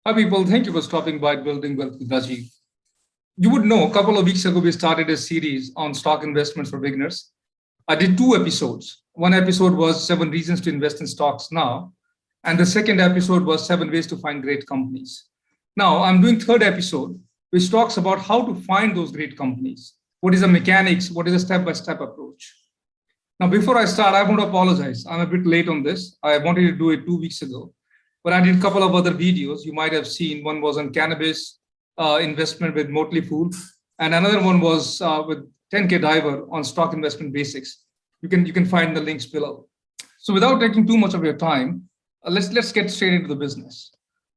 Hi, people. Thank you for stopping by Building Wealth with Rajiv. You would know a couple of weeks ago, we started a series on stock investments for beginners. I did two episodes. One episode was 7 reasons to invest in stocks now, and the second episode was 7 ways to find great companies. Now, I'm doing third episode, which talks about how to find those great companies. What is the mechanics? What is the step-by-step approach? Now, before I start, I want to apologize. I'm a bit late on this. I wanted to do it 2 weeks ago, but I did a couple of other videos. You might have seen one was on cannabis investment with Motley Fool, and another one was with 10K Diver on stock investment basics. You can find the links below. So, without taking too much of your time, let's get straight into the business.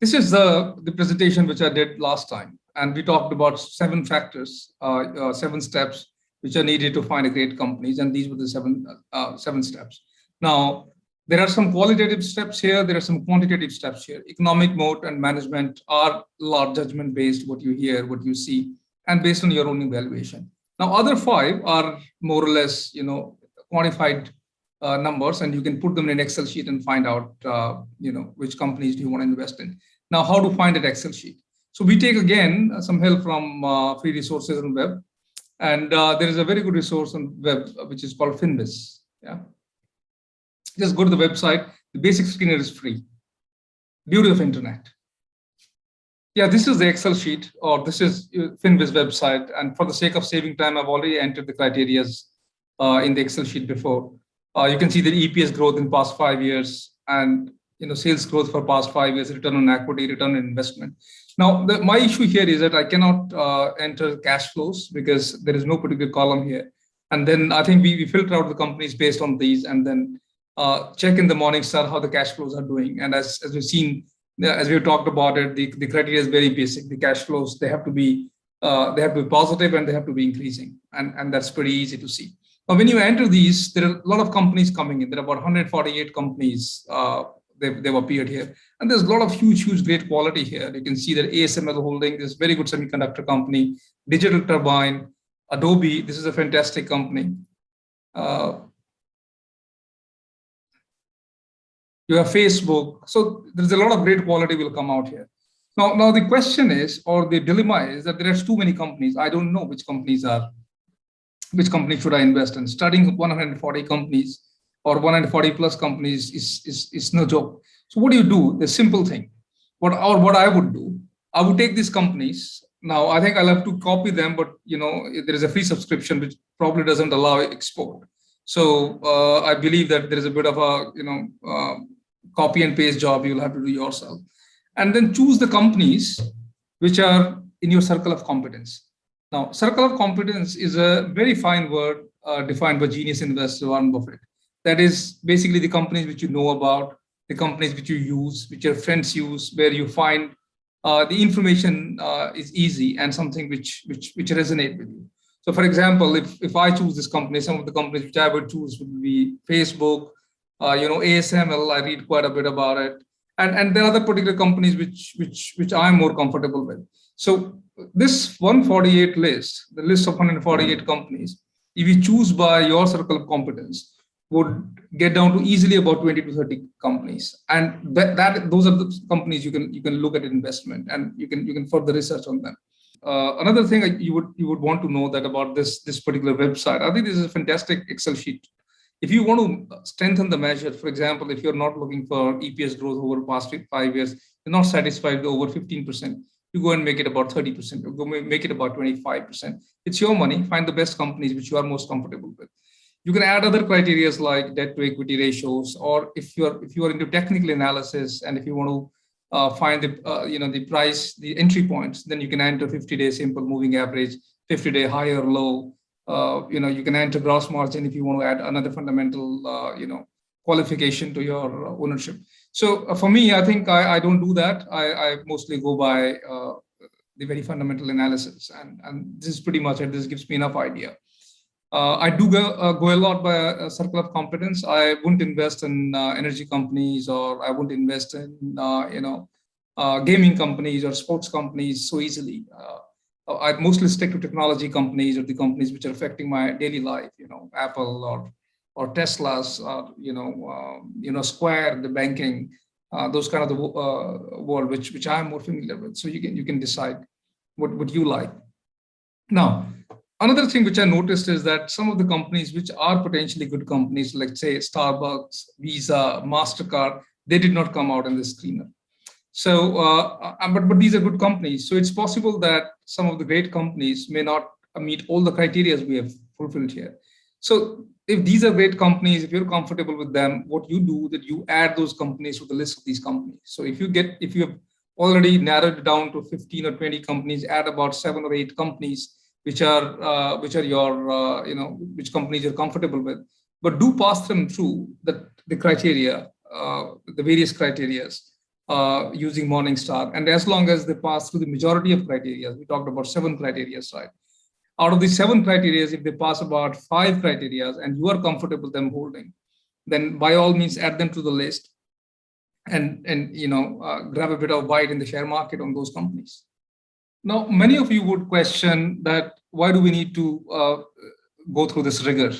This is the presentation which I did last time, and we talked about 7 factors, 7 steps which are needed to find a great companies, and these were the seven steps. Now, there are some qualitative steps here. There are some quantitative steps here. Economic moat and management are large judgment based. What you hear, what you see, and based on your own evaluation. Now, other 5 are more or less, quantified numbers, and you can put them in an Excel sheet and find out, which companies do you want to invest in. Now, how to find that Excel sheet? So we take again some help from free resources on web, and there is a very good resource on web which is called Finviz. Yeah, just go to the website. The basic screener is free. Beauty of internet. Yeah, this is the Excel sheet, or this is Finviz website. And for the sake of saving time, I've already entered the criterias in the Excel sheet before. You can see the EPS growth in past 5 years, and sales growth for past 5 years, return on equity, return on investment. Now, my issue here is that I cannot enter cash flows because there is no particular column here. And then I think we filter out the companies based on these, and then check in the Morningstar how the cash flows are doing. And as we've seen, as we've talked about it, the criteria is very basic. The cash flows, they have to be positive, and they have to be increasing, and that's pretty easy to see. Now, when you enter these, there are a lot of companies coming in. There are about 148 companies. They've appeared here, and there's a lot of huge, great quality here. You can see that ASML Holding, this very good semiconductor company, Digital Turbine, Adobe. This is a fantastic company. You have Facebook. So there's a lot of great quality will come out here. Now the question is, or the dilemma is that there are too many companies. I don't know which company should I invest in. Studying 140 companies or 140 plus companies is no joke. So what do? The simple thing. What I would do, I would take these companies. Now I think I'll have to copy them, but there is a free subscription which probably doesn't allow export. So I believe that there is a bit of a copy and paste job you'll have to do yourself, and then choose the companies which are in your circle of competence. Now, circle of competence is a very fine word defined by genius investor Warren Buffett. That is basically the companies which you know about, the companies which you use, which your friends use, where you find the information is easy and something which resonate with you. So, for example, if I choose this company, some of the companies which I would choose would be Facebook, ASML. I read quite a bit about it, and there are other particular companies which I'm more comfortable with. So this 148 list, the list of 148 companies, if you choose by your circle of competence, would get down to easily about 20 to 30 companies, and those are the companies you can look at investment, and you can further research on them. Another thing you would want to know that about this particular website, I think this is a fantastic Excel sheet. If you want to strengthen the measure, for example, if you're not looking for EPS growth over the past 5 years, you're not satisfied with over 15%, you go and make it about 30%, or go make it about 25%. It's your money. Find the best companies which you are most comfortable with. You can add other criteria like debt to equity ratios, or if you are into technical analysis, and if you want to find the price, the entry points, then you can enter 50-day simple moving average, 50-day high or low. You can enter gross margin if you want to add another fundamental qualification to your ownership. So for me, I think I don't do that. I mostly go by the very fundamental analysis, and this is pretty much it. This gives me enough idea. I do go a lot by a circle of competence. I wouldn't invest in energy companies, or I wouldn't invest in gaming companies or sports companies so easily. I mostly stick to technology companies, or the companies which are affecting my daily life. Apple or Tesla's, Square, the banking. those kind of the world which I am more familiar with. So you can decide what you like. Now, another thing which I noticed is that some of the companies which are potentially good companies, like say Starbucks, Visa, MasterCard, they did not come out in this screener. So, but these are good companies. So it's possible that some of the great companies may not meet all the criteria we have fulfilled here. So if these are great companies, if you're comfortable with them, what you do that you add those companies to the list of these companies. So if you have already narrowed it down to 15 or 20 companies, add about 7 or 8 companies which are your which companies you're comfortable with, but do pass them through the criteria, the various criterias using Morningstar. And as long as they pass through the majority of criteria, we talked about 7 criteria, right? Out of the 7 criteria, if they pass about 5 criteria and you are comfortable them holding, then by all means add them to the list and grab a bit of bite in the share market on those companies. Now, many of you would question that why do we need to go through this rigor?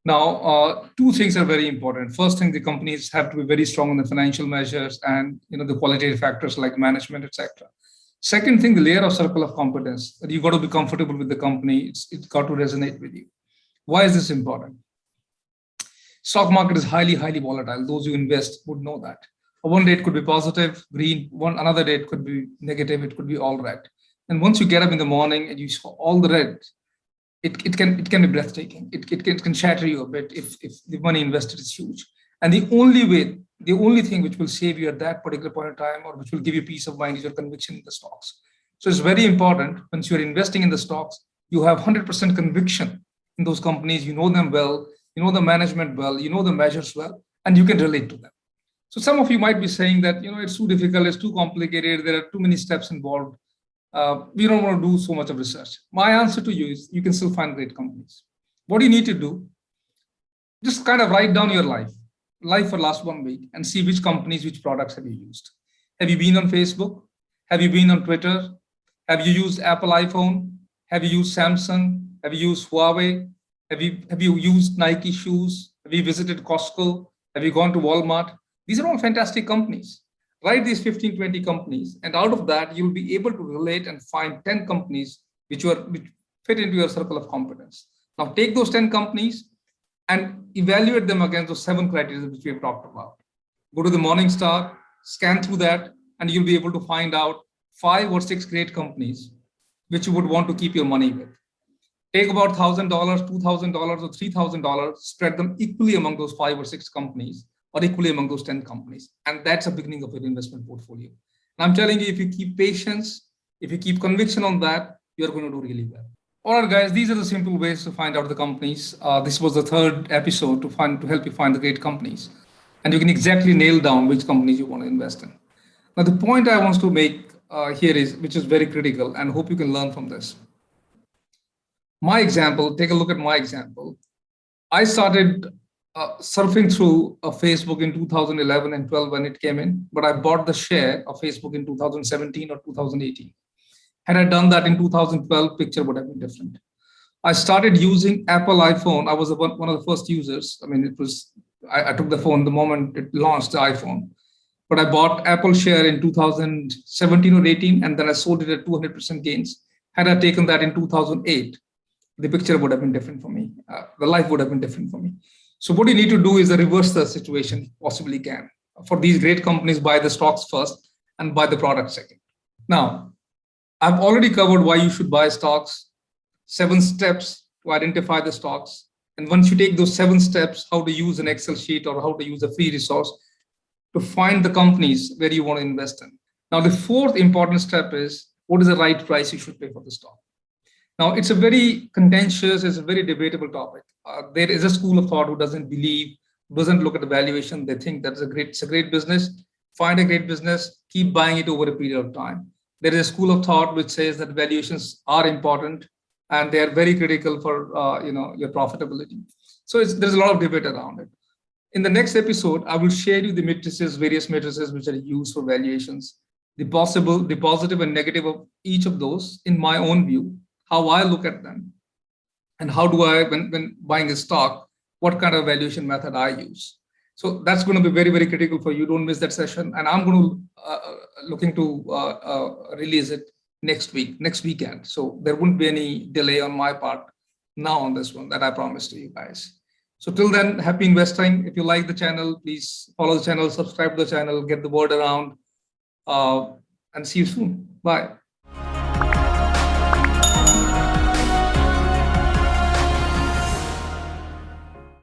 Now, 2 things are very important. First thing, the companies have to be very strong on the financial measures and the qualitative factors like management, etc. Second thing, the layer of circle of competence, that you've got to be comfortable with the company. It's got to resonate with you. Why is this important? Stock market is highly, highly volatile. Those who invest would know that. One day it could be positive, green, another day it could be negative, it could be all red. And once you get up in the morning and you saw all the red, it can be breathtaking. It can shatter you a bit if the money invested is huge. And the only thing which will save you at that particular point in time, or which will give you peace of mind, is your conviction in the stocks. So it's very important once you're investing in the stocks, you have 100% conviction in those companies. You know them well, you know the management well, you know the measures well, and you can relate to them. So some of you might be saying that it's too difficult, it's too complicated, there are too many steps involved. We don't want to do so much of research. My answer to you is you can still find great companies. What do you need to do? Just kind of write down your life for last 1 week and see which companies, which products have you used. Have you been on Facebook? Have you been on Twitter? Have you used Apple iPhone? Have you used Samsung? Have you used Huawei? Have you used Nike shoes? Have you visited Costco? Have you gone to Walmart? These are all fantastic companies. Write these 15, 20 companies, and out of that, you'll be able to relate and find 10 companies which fit into your circle of competence. Now take those 10 companies and evaluate them against those 7 criteria which we have talked about. Go to the Morningstar, scan through that, and you'll be able to find out 5 or 6 great companies which you would want to keep your money with. Take about $1,000, $2,000, or $3,000, spread them equally among those 5 or 6 companies, or equally among those 10 companies. And that's the beginning of your investment portfolio. And I'm telling you, if you keep patience, if you keep conviction on that, you're going to do really well. All right, guys, these are the simple ways to find out the companies. This was the 3rd episode to help you find the great companies. And you can exactly nail down which companies you want to invest in. Now, the point I want to make here is, which is very critical, and hope you can learn from this. My example, take a look at my example. I started surfing through Facebook in 2011 and 12 when it came in, but I bought the share of Facebook in 2017 or 2018. Had I done that in 2012, picture would have been different. I started using Apple iPhone. I was one of the first users. I mean, I took the phone the moment it launched, the iPhone. But I bought Apple share in 2017 or 18, and then I sold it at 200% gains. Had I taken that in 2008, the picture would have been different for me. The life would have been different for me. So what you need to do is reverse the situation, possibly can. For these great companies, buy the stocks first and buy the product second. Now, I've already covered why you should buy stocks, 7 steps to identify the stocks. And once you take those 7 steps, how to use an Excel sheet or how to use a free resource to find the companies where you want to invest in. Now, the 4th important step is, what is the right price you should pay for the stock? Now, it's a very contentious, it's a very debatable topic. There is a school of thought who doesn't look at the valuation. They think that's it's a great business. Find a great business, keep buying it over a period of time. There is a school of thought which says that valuations are important and they are very critical for your profitability. So there's a lot of debate around it. In the next episode, I will share you the matrices, various matrices which are used for valuations, the positive and negative of each of those in my own view, how I look at them, and how do I, when buying a stock, what kind of valuation method I use. So that's going to be very, very critical for you. Don't miss that session. And I'm going to looking to release it next weekend. So there wouldn't be any delay on my part now on this one, that I promised to you guys. So till then, happy investing. If you like the channel, please follow the channel, subscribe to the channel, get the word around, and see you soon. Bye.